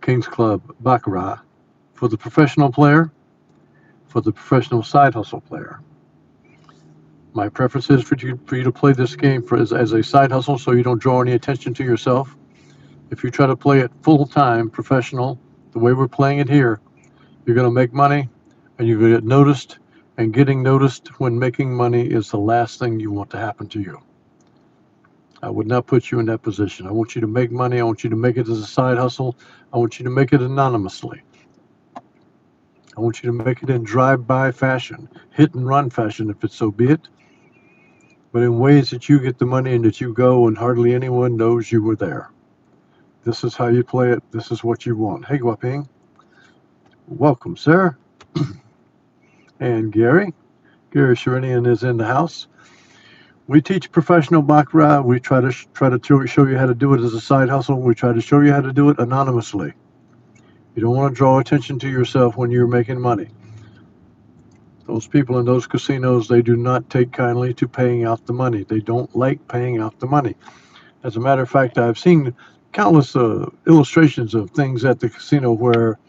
Kings Club Baccarat for the professional player, for the professional side hustle player. My preference is for you to play this game as a side hustle so you don't draw any attention to yourself. If you try to play it full time, professional, the way we're playing it here, you're going to make money and you're going to get noticed. And getting noticed when making money is the last thing you want to happen to you. I would not put you in that position. I want you to make money. I want you to make it as a side hustle. I want you to make it anonymously. I want you to make it in drive-by fashion, hit and run fashion if it's so be it, but in ways that you get the money and that you go and hardly anyone knows you were there. This is how you play it. This is what you want. Hey, Guaping. Welcome, sir. And Gary. Gary Sherinian is in the house. We teach professional baccarat. We try to show you how to do it as a side hustle. We try to show you how to do it anonymously. You don't want to draw attention to yourself when you're making money. Those people in those casinos, they do not take kindly to paying out the money. They don't like paying out the money. As a matter of fact, I've seen countless illustrations of things at the casino where,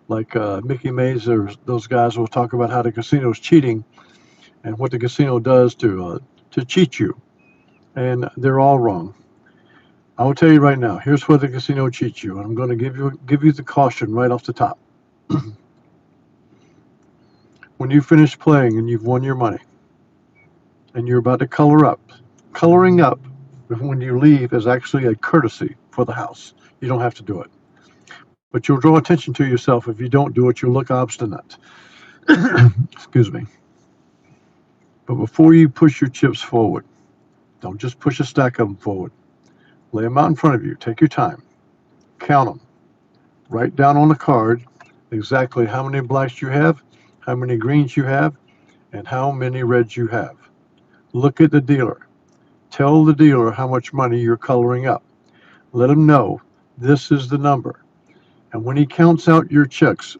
like Mickey Mays or those guys will talk about how the casino's cheating and what the casino does to cheat you. And they're all wrong. I will tell you right now, here's where the casino cheats you. And I'm going to give you the caution right off the top. When you finish playing and you've won your money and you're about to coloring up when you leave is actually a courtesy for the house. You don't have to do it. But you'll draw attention to yourself if you don't do it. You'll look obstinate. Excuse me. But before you push your chips forward, don't just push a stack of them forward. Lay them out in front of you. Take your time. Count them. Write down on the card exactly how many blacks you have, how many greens you have, and how many reds you have. Look at the dealer. Tell the dealer how much money you're coloring up. Let him know this is the number. And when he counts out your checks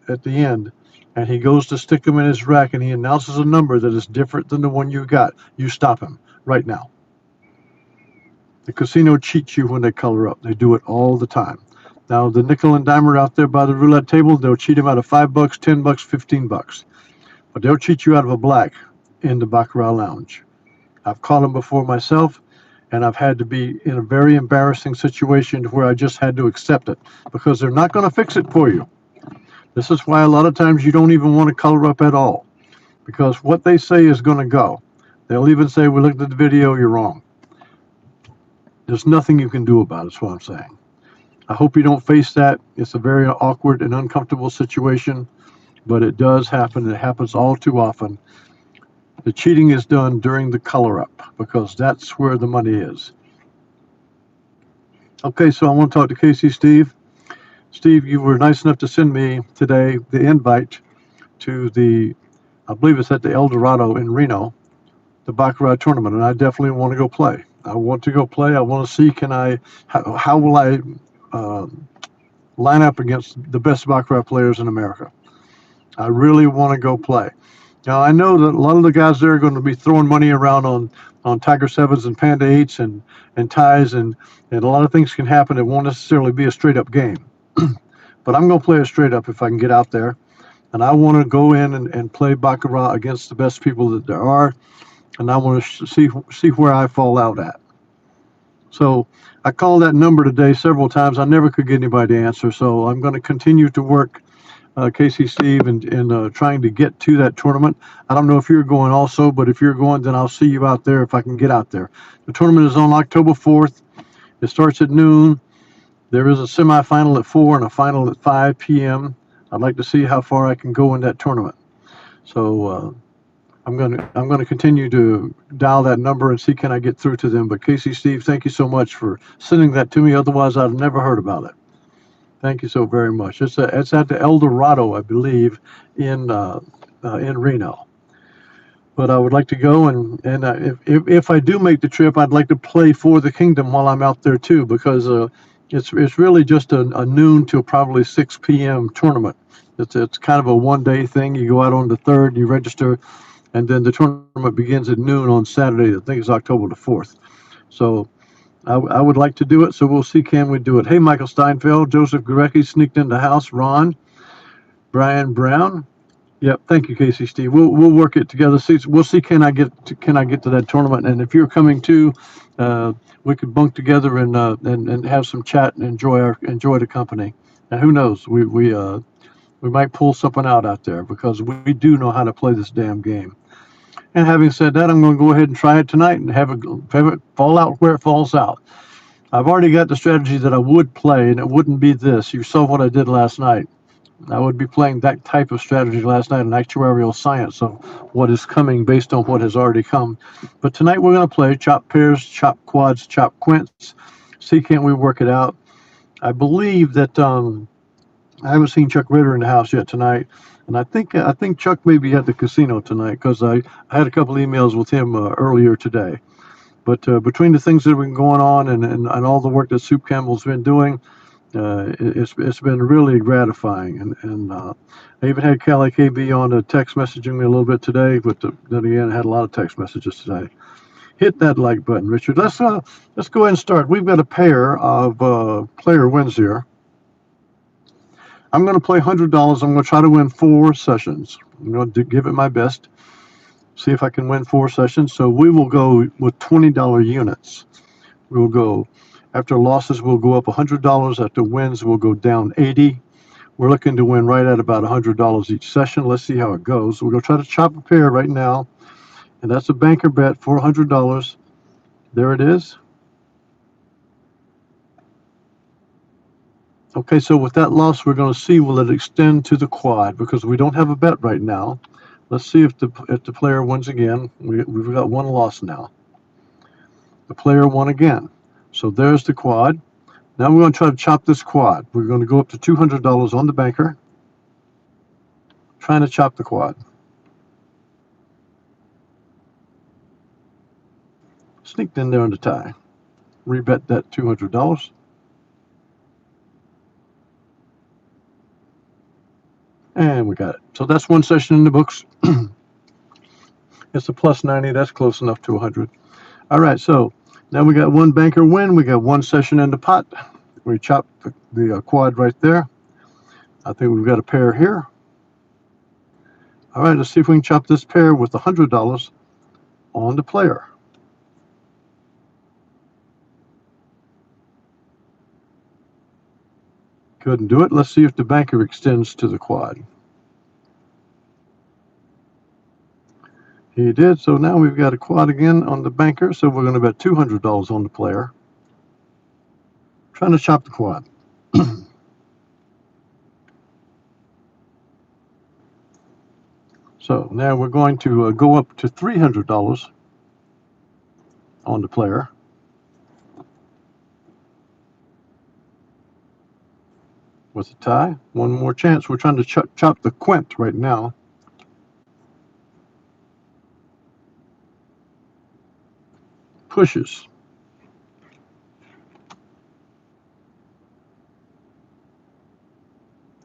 at the end, and he goes to stick them in his rack and he announces a number that is different than the one you got, you stop him right now. The casino cheats you when they color up. They do it all the time. Now, the nickel and dimer out there by the roulette table, they'll cheat him out of $5, $10, $15. But they'll cheat you out of a black in the Baccarat Lounge. I've caught them before myself, and I've had to be in a very embarrassing situation where I just had to accept it because they're not going to fix it for you. This is why a lot of times you don't even want to color up at all, because what they say is going to go. They'll even say, we looked at the video, you're wrong. There's nothing you can do about it, is what I'm saying. I hope you don't face that. It's a very awkward and uncomfortable situation, but it does happen. It happens all too often. The cheating is done during the color up because that's where the money is. Okay, so I want to talk to Casey Steve. Steve, you were nice enough to send me today the invite to I believe it's at the El Dorado in Reno, the Baccarat tournament, and I definitely want to go play. I want to go play. I want to see, how will I line up against the best Baccarat players in America. I really want to go play. Now, I know that a lot of the guys there are going to be throwing money around on Tiger 7s and Panda 8s and ties, and a lot of things can happen. It won't necessarily be a straight-up game. But I'm going to play it straight up if I can get out there. And I want to go in and play Baccarat against the best people that there are. And I want to see where I fall out at. So I called that number today several times. I never could get anybody to answer. So I'm going to continue to work, Casey Steve, and trying to get to that tournament. I don't know if you're going also, but if you're going, then I'll see you out there if I can get out there. The tournament is on October 4th. It starts at noon. There is a semifinal at 4 and a final at 5 p.m. I'd like to see how far I can go in that tournament. So I'm going to continue to dial that number and see can I get through to them. But Casey Steve, thank you so much for sending that to me. Otherwise, I'd never heard about it. Thank you so very much. It's at the El Dorado, I believe, in Reno. But I would like to go, and if I do make the trip, I'd like to play for the Kingdom while I'm out there too, because it's really just a noon to probably 6 p.m. tournament. It's kind of a one-day thing. You go out on the 3rd, you register, and then the tournament begins at noon on Saturday. I think it's October the 4th. So I would like to do it, so we'll see can we do it. Hey, Michael Steinfeld, Joseph Gurecki sneaked into the house. Ron, Brian Brown. Yep, thank you, Casey Steve. We'll work it together. See, we'll see can I get to that tournament, and if you're coming too, we could bunk together and have some chat and enjoy the company. And who knows, we might pull something out there because we do know how to play this damn game. And having said that, I'm going to go ahead and try it tonight and have it fall out where it falls out. I've already got the strategy that I would play, and it wouldn't be this. You saw what I did last night. I would be playing that type of strategy last night in actuarial science of what is coming based on what has already come. But tonight we're going to play chop pairs, chop quads, chop quints. See, can we work it out? I believe that I haven't seen Chuck Ritter in the house yet tonight, and I think Chuck may be at the casino tonight because I had a couple emails with him earlier today. But between the things that have been going on and all the work that Soup Campbell's been doing, it's been really gratifying. And I even had Callie KB on text messaging me a little bit today, but then again, I had a lot of text messages today. Hit that like button, Richard. Let's go ahead and start. We've got a pair of player wins here. I'm going to play $100. I'm going to try to win 4 sessions. I'm going to give it my best. See if I can win 4 sessions. So we will go with $20 units. We will go, after losses, we'll go up $100. After wins, we'll go down 80. We're looking to win right at about $100 each session. Let's see how it goes. We're going to try to chop a pair right now. And that's a banker bet for $100. There it is. Okay, so with that loss, we're going to see will it extend to the quad because we don't have a bet right now. Let's see if the player wins again. We've got 1 loss now. The player won again. So there's the quad. Now we're going to try to chop this quad. We're going to go up to $200 on the banker. Trying to chop the quad. Sneaked in there on the tie. Rebet that $200. And we got it. So that's 1 session in the books. It's a plus 90. That's close enough to 100. All right, so now we got 1 banker win. We got 1 session in the pot. We chopped the quad right there. I think we've got a pair here. All right, let's see if we can chop this pair with $100 on the player. Couldn't do it. Let's see if the banker extends to the quad. He did. So now we've got a quad again on the banker. So we're going to bet $200 on the player. Trying to chop the quad. So now we're going to go up to $300 on the player. With a tie, 1 more chance. We're trying to chop the quint right now. Pushes.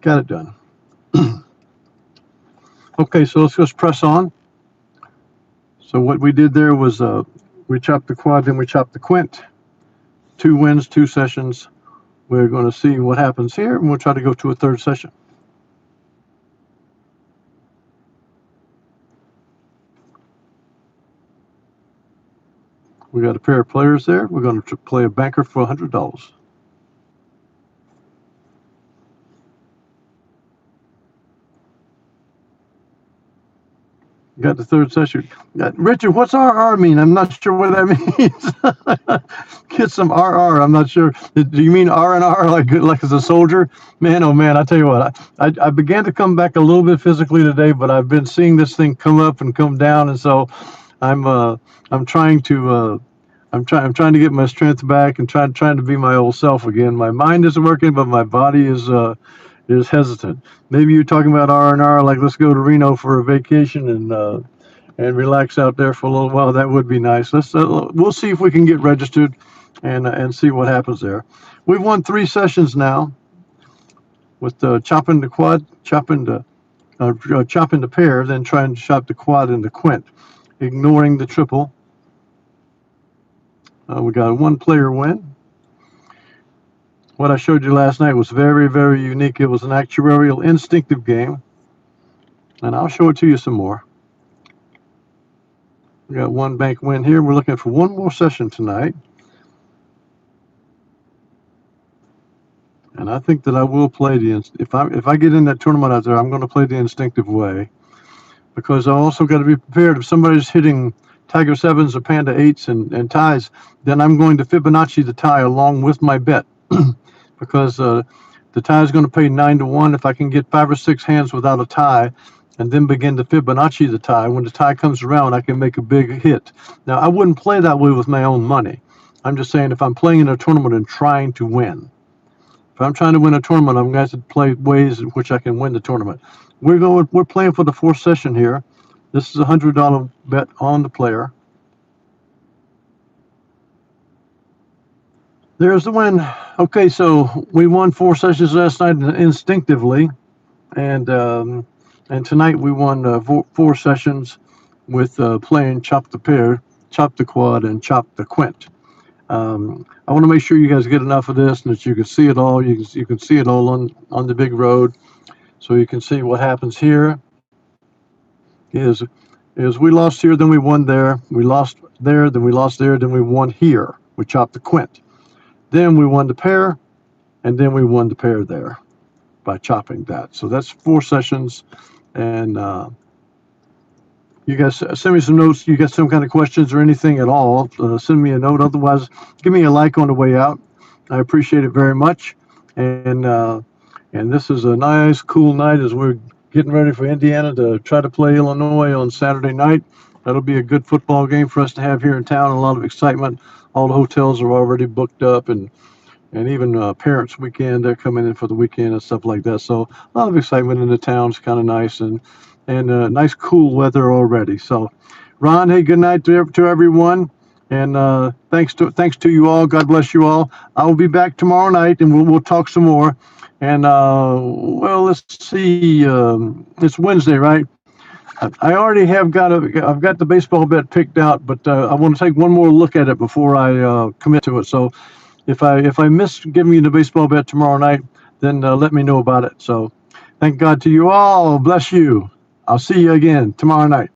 Got it done. Okay, so let's just press on. So what we did there was we chopped the quad, then we chopped the quint. 2 wins, 2 sessions. We're going to see what happens here, and we'll try to go to a 3rd session. We got a pair of players there. We're going to play a banker for $100. Got the 3rd session. Richard, what's RR mean? I'm not sure what that means. Get some RR. I'm not sure. Do you mean R&R like as a soldier? Man, oh man, I tell you what, I began to come back a little bit physically today, but I've been seeing this thing come up and come down, and so I'm trying to get my strength back and trying to be my old self again. My mind isn't working, but my body is hesitant. Maybe you're talking about R&R, like let's go to Reno for a vacation and relax out there for a little while. That would be nice. We'll see if we can get registered and see what happens there. We've won 3 sessions now with chopping the quad, chopping the pair, then trying to chop the quad and the quint, ignoring the triple. We got a one-player win. What I showed you last night was very, very unique. It was an actuarial instinctive game. And I'll show it to you some more. We got one bank win here. We're looking for one more session tonight. And I think that I will play if I get in that tournament out there, I'm going to play the instinctive way, because I also got to be prepared. If somebody's hitting Tiger sevens or Panda eights and ties, then I'm going to Fibonacci the tie along with my bet. Because the tie is going to pay 9-1. If I can get 5 or 6 hands without a tie, and then begin to Fibonacci the tie, when the tie comes around, I can make a big hit. Now, I wouldn't play that way with my own money. I'm just saying, if I'm playing in a tournament and trying to win, if I'm trying to win a tournament, I'm going to play ways in which I can win the tournament. We're playing for the fourth session here. This is a $100 bet on the player. There's the win. Okay, so we won 4 sessions last night instinctively, and tonight we won 4 sessions with playing chop the pair, chop the quad, and chop the quint. I want to make sure you guys get enough of this and that you can see it all. You can see it all on the big road, so you can see what happens here. Is we lost here, then we won there. We lost there, then we lost there, then we won here. We chopped the quint. Then we won the pair, and then we won the pair there by chopping that. So that's 4 sessions, and you guys send me some notes. You got some kind of questions or anything at all, send me a note. Otherwise, give me a like on the way out. I appreciate it very much. And this is a nice, cool night as we're getting ready for Indiana to try to play Illinois on Saturday night. That'll be a good football game for us to have here in town. A lot of excitement. All the hotels are already booked up, and even Parents Weekend, they're coming in for the weekend and stuff like that. So a lot of excitement in the town. It's kind of nice, and nice cool weather already. So, Ron, hey, good night to everyone, and thanks to you all. God bless you all. I will be back tomorrow night, and we'll talk some more. And well, let's see. It's Wednesday, right? I already have I've got the baseball bet picked out, but I want to take one more look at it before I commit to it. So, if I miss giving you the baseball bet tomorrow night, then let me know about it. So, thank God to you all. Bless you. I'll see you again tomorrow night.